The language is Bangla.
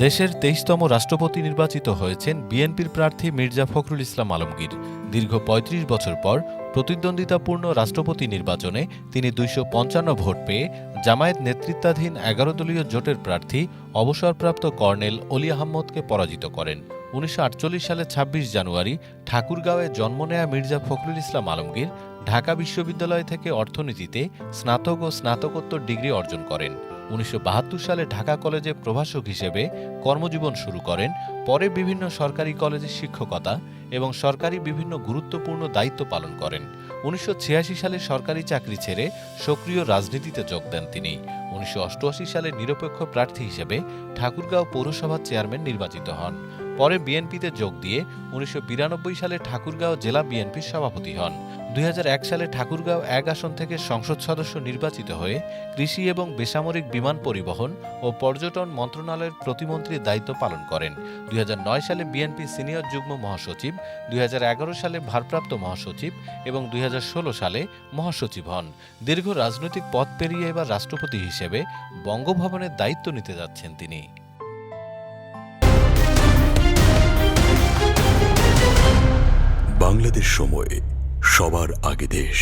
দেশের ২৩তম রাষ্ট্রপতি নির্বাচিত হয়েছেন বিএনপির প্রার্থী মির্জা ফখরুল ইসলাম আলমগীর। দীর্ঘ ৩৫ বছর পর প্রতিদ্বন্দ্বিতাপূর্ণ রাষ্ট্রপতি নির্বাচনে তিনি ২৫৫ ভোট পেয়ে জামায়াত নেতৃত্বাধীন ১১ দলীয় জোটের প্রার্থী অবসরপ্রাপ্ত কর্নেল অলি আহম্মদকে পরাজিত করেন। ১৯৪৮ সালে ২৬ জানুয়ারি ঠাকুরগাঁওয়ে জন্ম নেয়া মির্জা ফখরুল ইসলাম আলমগীর ঢাকা বিশ্ববিদ্যালয় থেকে অর্থনীতিতে স্নাতক ও স্নাতকোত্তর ডিগ্রি অর্জন করেন। ১৯৭২ সালে ঢাকা কলেজে প্রভাষক হিসেবে কর্মজীবন শুরু করেন। পরে বিভিন্ন সরকারি কলেজে শিক্ষকতা এবং সরকারি বিভিন্ন গুরুত্বপূর্ণ দায়িত্ব পালন করেন। ১৯৮৬ সালে সরকারি চাকরি ছেড়ে সক্রিয় রাজনীতিতে যোগ দেন তিনি। ১৯৮৮ সালে নিরপেক্ষ প্রার্থী হিসেবে ঠাকুরগাঁও পৌরসভার চেয়ারম্যান নির্বাচিত হন। পরে বিএনপিতে যোগ দিয়ে ১৯৯২ সালে ঠাকুরগাঁও জেলা বিএনপির সভাপতি হন। ২০০১ সালে ঠাকুরগাঁও ১ আসন থেকে সংসদ সদস্য নির্বাচিত হয়ে কৃষি এবং বেসামরিক বিমান পরিবহন ও পর্যটন মন্ত্রণালয়ের প্রতিমন্ত্রীর দায়িত্ব পালন করেন। ২০০৯ সালে বিএনপি সিনিয়র যুগ্ম মহাসচিব, ২০১১ সালে ভারপ্রাপ্ত মহাসচিব এবং ২০১৬ সালে মহাসচিব হন। দীর্ঘ রাজনৈতিক পথ পেরিয়ে এবার রাষ্ট্রপতি হিসেবে বঙ্গভবনের দায়িত্ব নিতে যাচ্ছেন তিনি। বাংলাদেশ সময়, সবার আগে দেশ।